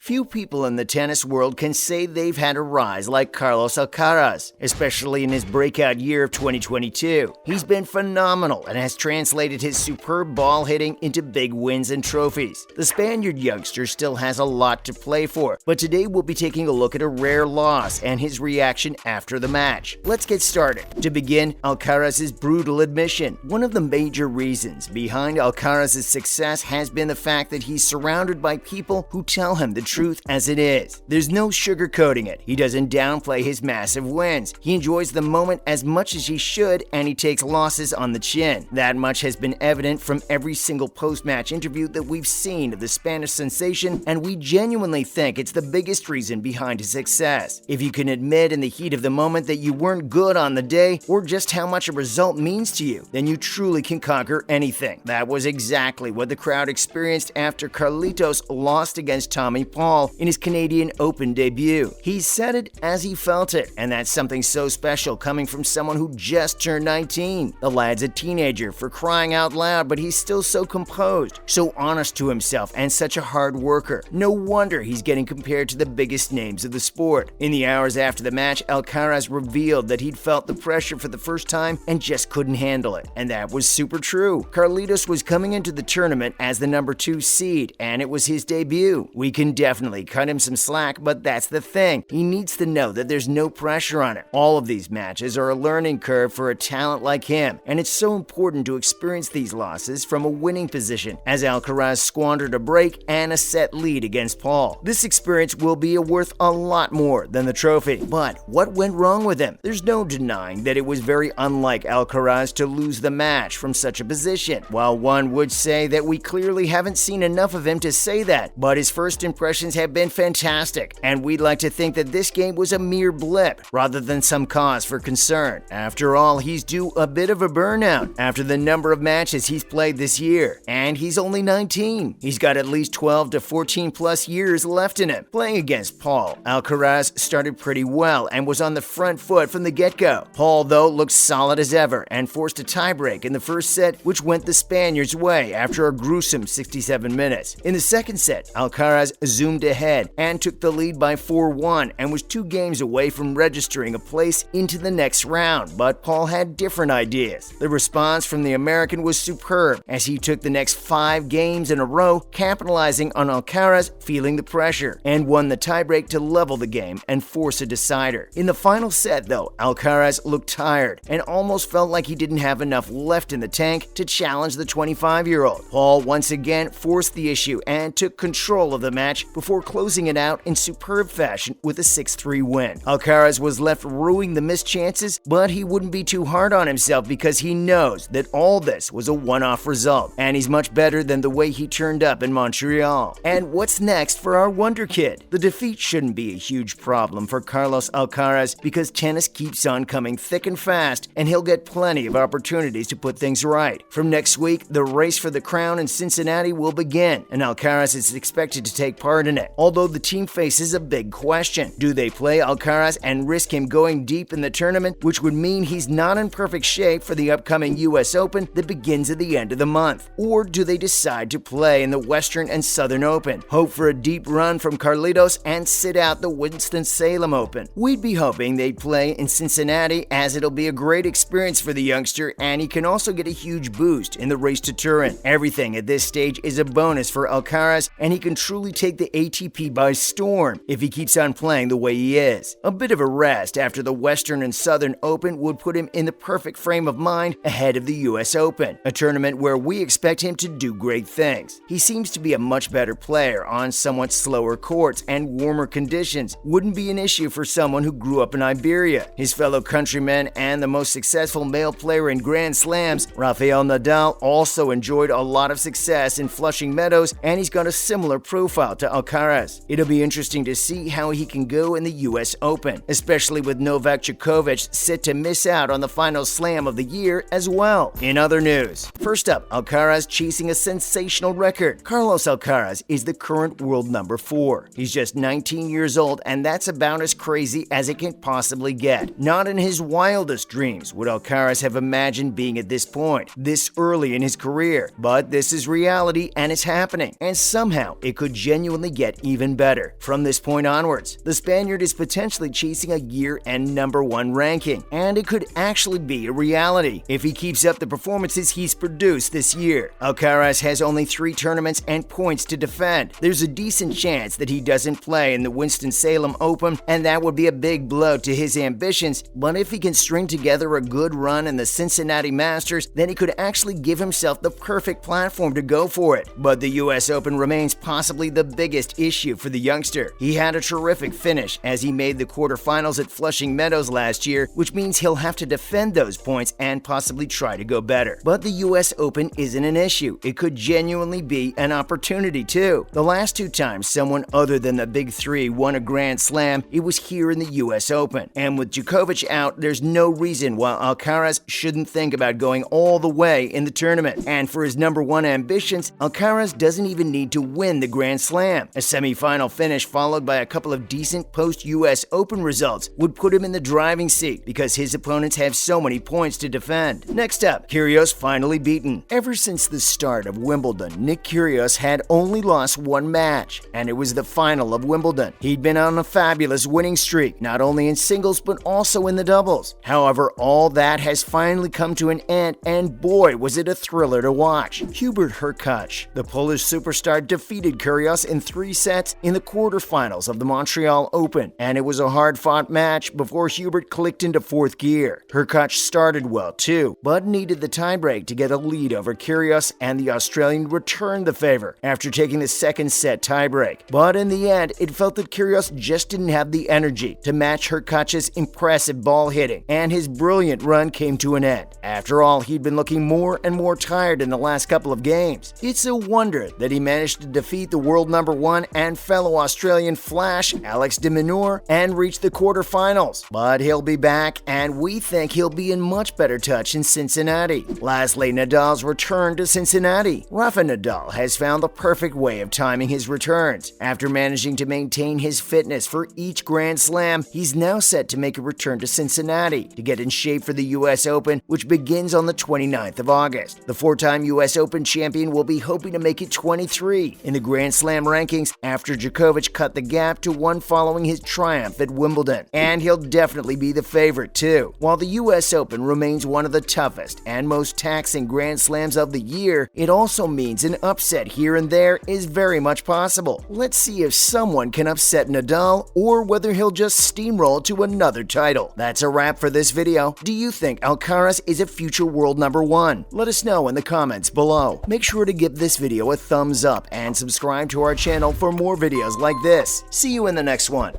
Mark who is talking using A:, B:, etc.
A: Few people in the tennis world can say they've had a rise like Carlos Alcaraz, especially in his breakout year of 2022. He's been phenomenal and has translated his superb ball hitting into big wins and trophies. The Spaniard youngster still has a lot to play for, but today we'll be taking a look at a rare loss and his reaction after the match. Let's get started. To begin, Alcaraz's brutal admission. One of the major reasons behind Alcaraz's success has been the fact that he's surrounded by people who tell him the truth as it is. There's no sugarcoating it. He doesn't downplay his massive wins. He enjoys the moment as much as he should, and he takes losses on the chin. That much has been evident from every single post-match interview that we've seen of the Spanish sensation, and we genuinely think it's the biggest reason behind his success. If you can admit in the heat of the moment that you weren't good on the day, or just how much a result means to you, then you truly can conquer anything. That was exactly what the crowd experienced after Carlitos lost against Tommy Paul in his Canadian Open debut. He said it as he felt it, and that's something so special coming from someone who just turned 19. The lad's a teenager, for crying out loud, but he's still so composed, so honest to himself, and such a hard worker. No wonder he's getting compared to the biggest names of the sport. In the hours after the match, Alcaraz revealed that he'd felt the pressure for the first time and just couldn't handle it, and that was super true. Carlitos was coming into the tournament as the number 2 seed, and it was his debut. We can definitely cut him some slack, but that's the thing. He needs to know that there's no pressure on him. All of these matches are a learning curve for a talent like him, and it's so important to experience these losses from a winning position, as Alcaraz squandered a break and a set lead against Paul. This experience will be worth a lot more than the trophy. But what went wrong with him? There's no denying that it was very unlike Alcaraz to lose the match from such a position. While one would say that we clearly haven't seen enough of him to say that, but his first impressions have been fantastic, and we'd like to think that this game was a mere blip rather than some cause for concern. After all, he's due a bit of a burnout after the number of matches he's played this year, and he's only 19. He's got at least 12 to 14 plus years left in him. Playing against Paul, Alcaraz started pretty well and was on the front foot from the get-go. Paul, though, looked solid as ever and forced a tiebreak in the first set, which went the Spaniards' way after a gruesome 67 minutes. In the second set, Alcaraz zoomed ahead and took the lead by 4-1 and was 2 games away from registering a place into the next round, but Paul had different ideas. The response from the American was superb as he took the next 5 games in a row, capitalizing on Alcaraz feeling the pressure, and won the tiebreak to level the game and force a decider. In the final set, though, Alcaraz looked tired and almost felt like he didn't have enough left in the tank to challenge the 25-year-old. Paul once again forced the issue and took control of the match before closing it out in superb fashion with a 6-3 win. Alcaraz was left ruining the missed chances, but he wouldn't be too hard on himself because he knows that all this was a one-off result, and he's much better than the way he turned up in Montreal. And what's next for our wonder kid? The defeat shouldn't be a huge problem for Carlos Alcaraz because tennis keeps on coming thick and fast, and he'll get plenty of opportunities to put things right. From next week, the race for the crown in Cincinnati will begin, and Alcaraz is expected to take part in it. Although the team faces a big question. Do they play Alcaraz and risk him going deep in the tournament, which would mean he's not in perfect shape for the upcoming US Open that begins at the end of the month? Or do they decide to play in the Western and Southern Open, hope for a deep run from Carlitos, and sit out the Winston-Salem Open? We'd be hoping they'd play in Cincinnati, as it'll be a great experience for the youngster, and he can also get a huge boost in the race to Turin. Everything at this stage is a bonus for Alcaraz, and he can truly take the ATP by storm if he keeps on playing the way he is. A bit of a rest after the Western and Southern Open would put him in the perfect frame of mind ahead of the US Open, a tournament where we expect him to do great things. He seems to be a much better player on somewhat slower courts, and warmer conditions wouldn't be an issue for someone who grew up in Iberia. His fellow countryman and the most successful male player in Grand Slams, Rafael Nadal, also enjoyed a lot of success in Flushing Meadows, and he's got a similar profile to Alcaraz. It'll be interesting to see how he can go in the US Open, especially with Novak Djokovic set to miss out on the final slam of the year as well. In other news, first up, Alcaraz chasing a sensational record. Carlos Alcaraz is the current world number 4. He's just 19 years old, and that's about as crazy as it can possibly get. Not in his wildest dreams would Alcaraz have imagined being at this point, this early in his career, but this is reality and it's happening, and somehow it could genuinely get even better. From this point onwards, the Spaniard is potentially chasing a year-end #1 ranking, and it could actually be a reality if he keeps up the performances he's produced this year. Alcaraz has only 3 tournaments and points to defend. There's a decent chance that he doesn't play in the Winston-Salem Open, and that would be a big blow to his ambitions, but if he can string together a good run in the Cincinnati Masters, then he could actually give himself the perfect platform to go for it. But the US Open remains possibly the biggest issue for the youngster. He had a terrific finish as he made the quarterfinals at Flushing Meadows last year, which means he'll have to defend those points and possibly try to go better. But the US Open isn't an issue. It could genuinely be an opportunity too. The last 2 times someone other than the big 3 won a Grand Slam, it was here in the US Open. And with Djokovic out, there's no reason why Alcaraz shouldn't think about going all the way in the tournament. And for his #1 ambitions, Alcaraz doesn't even need to win the Grand Slam. A semi-final finish followed by a couple of decent post-US Open results would put him in the driving seat because his opponents have so many points to defend. Next up, Kyrgios finally beaten. Ever since the start of Wimbledon, Nick Kyrgios had only lost 1 match, and it was the final of Wimbledon. He'd been on a fabulous winning streak, not only in singles but also in the doubles. However, all that has finally come to an end, and boy was it a thriller to watch. Hubert Hurkacz, the Polish superstar, defeated Kyrgios in 3 sets in the quarterfinals of the Montreal Open, and it was a hard-fought match before Hubert clicked into 4th gear. Hurkacz started well too, but needed the tiebreak to get a lead over Kyrgios, and the Australian returned the favor after taking the 2nd set tiebreak. But in the end, it felt that Kyrgios just didn't have the energy to match Hurkacz's impressive ball hitting, and his brilliant run came to an end. After all, he'd been looking more and more tired in the last couple of games. It's a wonder that he managed to defeat the world #1 and fellow Australian Flash, Alex de Minaur, and reach the quarterfinals. But he'll be back, and we think he'll be in much better touch in Cincinnati. Lastly, Nadal's return to Cincinnati. Rafa Nadal has found the perfect way of timing his returns. After managing to maintain his fitness for each Grand Slam, he's now set to make a return to Cincinnati to get in shape for the US Open, which begins on the 29th of August. The 4-time US Open champion will be hoping to make it 23 in the Grand Slam rankings after Djokovic cut the gap to 1 following his triumph at Wimbledon. And he'll definitely be the favorite too. While the US Open remains one of the toughest and most taxing Grand Slams of the year, it also means an upset here and there is very much possible. Let's see if someone can upset Nadal or whether he'll just steamroll to another title. That's a wrap for this video. Do you think Alcaraz is a future world #1? Let us know in the comments below. Make sure to give this video a thumbs up and subscribe to our channel for more videos like this. See you in the next one.